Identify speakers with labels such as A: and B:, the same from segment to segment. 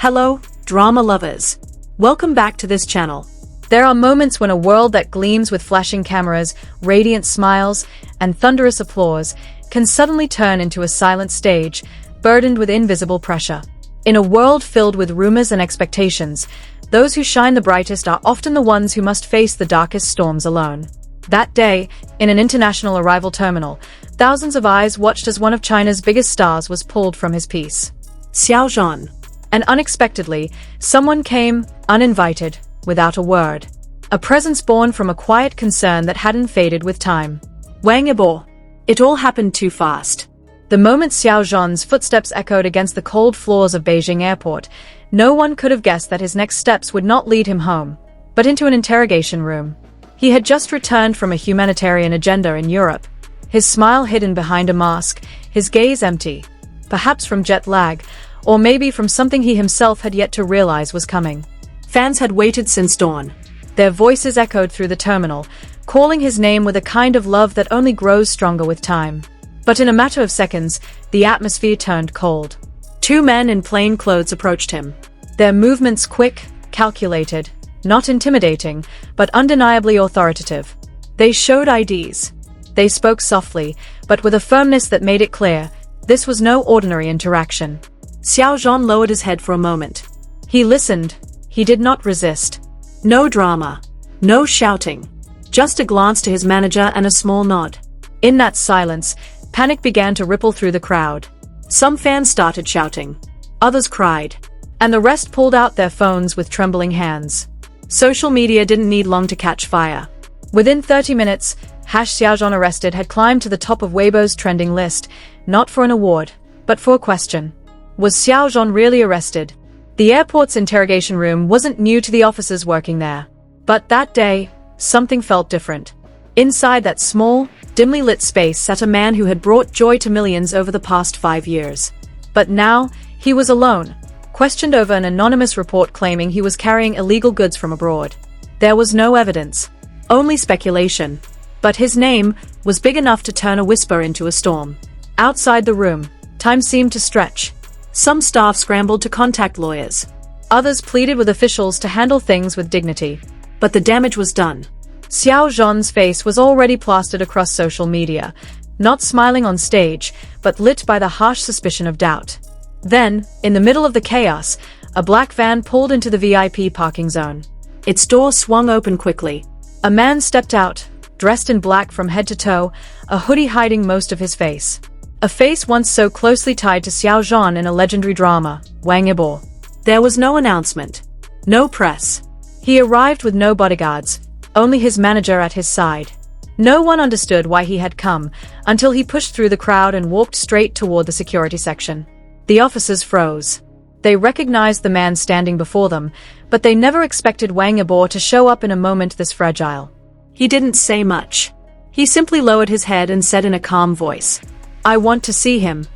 A: Hello, drama lovers. Welcome back to this channel.
B: There are moments when a world that gleams with flashing cameras, radiant smiles, and thunderous applause can suddenly turn into a silent stage, burdened with invisible pressure. In a world filled with rumors and expectations, those who shine the brightest are often the ones who must face the darkest storms alone. That day, in an international arrival terminal, thousands of eyes watched as one of China's biggest stars was pulled from his piece.
A: Xiao Zhan.
B: And unexpectedly, someone came, uninvited, without a word. A presence born from a quiet concern that hadn't faded with time.
A: Wang Yibo. It all happened too fast.
B: The moment Xiao Zhan's footsteps echoed against the cold floors of Beijing airport, no one could have guessed that his next steps would not lead him home, but into an interrogation room. He had just returned from a humanitarian agenda in Europe, his smile hidden behind a mask, his gaze empty, perhaps from jet lag, or maybe from something he himself had yet to realize was coming.
A: Fans had waited since dawn.
B: Their voices echoed through the terminal, calling his name with a kind of love that only grows stronger with time. But in a matter of seconds, the atmosphere turned cold.
A: Two men in plain clothes approached him.
B: Their movements quick, calculated, not intimidating, but undeniably authoritative. They showed IDs. They spoke softly, but with a firmness that made it clear, this was no ordinary interaction.
A: Xiao Zhan lowered his head for a moment.
B: He listened. He did not resist.
A: No drama. No shouting. Just a glance to his manager and a small nod.
B: In that silence, panic began to ripple through the crowd.
A: Some fans started shouting. Others cried.
B: And the rest pulled out their phones with trembling hands.
A: Social media didn't need long to catch fire.
B: Within 30 minutes, #Xiao Zhan arrested had climbed to the top of Weibo's trending list, not for an award, but for a question. Was Xiao Zhan really arrested? The airport's interrogation room wasn't new to the officers working there. But that day, something felt different. Inside that small, dimly lit space sat a man who had brought joy to millions over the past 5 years. But now, he was alone, questioned over an anonymous report claiming he was carrying illegal goods from abroad. There was no evidence, only speculation. But his name was big enough to turn a whisper into a storm. Outside the room, time seemed to stretch.
A: Some staff scrambled to contact lawyers.
B: Others pleaded with officials to handle things with dignity.
A: But the damage was done.
B: Xiao Zhan's face was already plastered across social media, not smiling on stage, but lit by the harsh suspicion of doubt. Then, in the middle of the chaos, a black van pulled into the VIP parking zone.
A: Its door swung open quickly.
B: A man stepped out, dressed in black from head to toe, a hoodie hiding most of his face. A face once so closely tied to Xiao Zhan in a legendary drama, Wang Yibo.
A: There was no announcement. No press.
B: He arrived with no bodyguards, only his manager at his side. No one understood why he had come, until he pushed through the crowd and walked straight toward the security section. The officers froze. They recognized the man standing before them, but they never expected Wang Yibo to show up in a moment this fragile.
A: He didn't say much. He simply lowered his head and said in a calm voice, "I want to see him."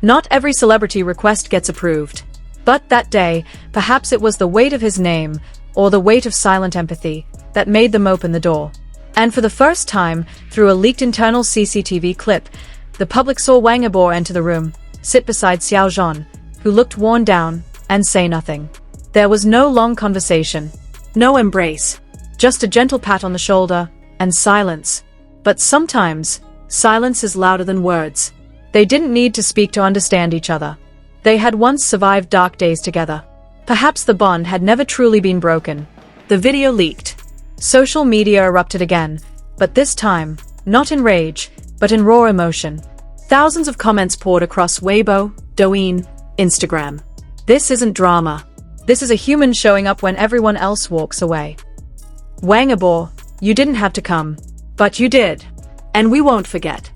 A: Not every celebrity request gets approved. But that day, perhaps it was the weight of his name, or the weight of silent empathy, that made them open the door. And for the first time, through a leaked internal CCTV clip, the public saw Wang Yibo enter the room, sit beside Xiao Zhan, who looked worn down, and say nothing. There was no long conversation. No embrace. Just a gentle pat on the shoulder, and silence. But sometimes, silence is louder than words. They didn't need to speak to understand each other. They had once survived dark days together. Perhaps the bond had never truly been broken. The video leaked. Social media erupted again, but this time, not in rage, but in raw emotion. Thousands of comments poured across Weibo, Douyin, Instagram. This isn't drama. This is a human showing up when everyone else walks away. Wang Yibo, you didn't have to come. But you did. And we won't forget.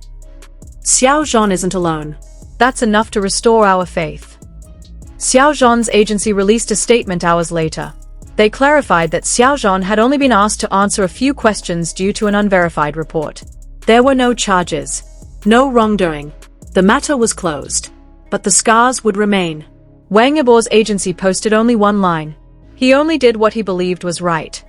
A: Xiao Zhan isn't alone. That's enough to restore our faith. Xiao Zhan's agency released a statement hours later. They clarified that Xiao Zhan had only been asked to answer a few questions due to an unverified report. There were no charges. No wrongdoing. The matter was closed. But the scars would remain. Wang Yibo's agency posted only one line. He only did what he believed was right.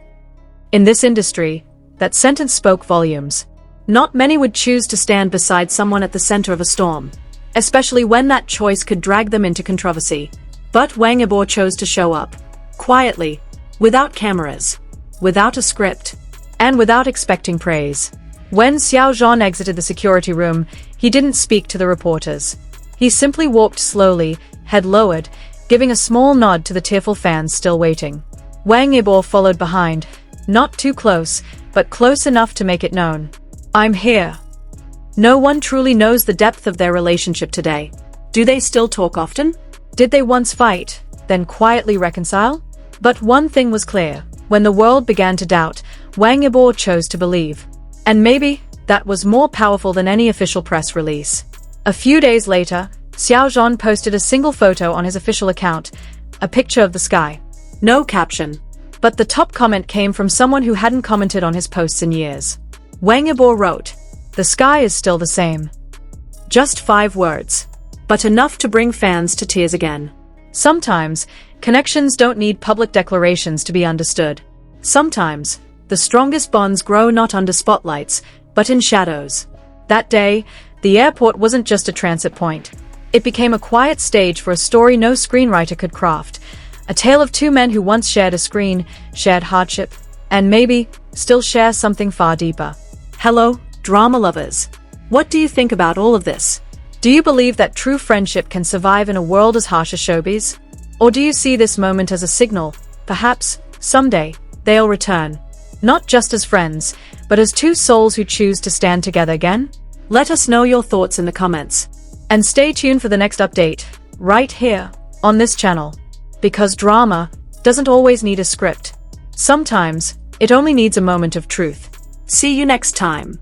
A: In this industry, that sentence spoke volumes. Not many would choose to stand beside someone at the center of a storm, especially when that choice could drag them into controversy. But Wang Yibo chose to show up. Quietly, without cameras, without a script,
B: and without expecting praise. When Xiao Zhan exited the security room, he didn't speak to the reporters. He simply walked slowly, head lowered, giving a small nod to the tearful fans still waiting. Wang Yibo followed behind, not too close, but close enough to make it known. I'm here. No one truly knows the depth of their relationship today.
A: Do they still talk often?
B: Did they once fight, then quietly reconcile? But one thing was clear. When the world began to doubt, Wang Yibo chose to believe. And maybe that was more powerful than any official press release. A few days later, Xiao Zhan posted a single photo on his official account, a picture of the sky.
A: No caption.
B: But the top comment came from someone who hadn't commented on his posts in years.
A: Wang Yibo wrote,
B: "The sky is still the same."
A: Just 5 words. But enough to bring fans to tears again.
B: Sometimes, connections don't need public declarations to be understood.
A: Sometimes, the strongest bonds grow not under spotlights, but in shadows.
B: That day, the airport wasn't just a transit point. It became a quiet stage for a story no screenwriter could craft. A tale of 2 men who once shared a screen, shared hardship, and maybe still share something far deeper.
A: Hello, drama lovers. What do you think about all of this?
B: Do you believe that true friendship can survive in a world as harsh as showbiz? Or do you see this moment as a signal, perhaps, someday, they'll return? Not just as friends, but as 2 souls who choose to stand together again?
A: Let us know your thoughts in the comments.
B: And stay tuned for the next update, right here, on this channel. Because drama doesn't always need a script. Sometimes, it only needs a moment of truth.
A: See you next time.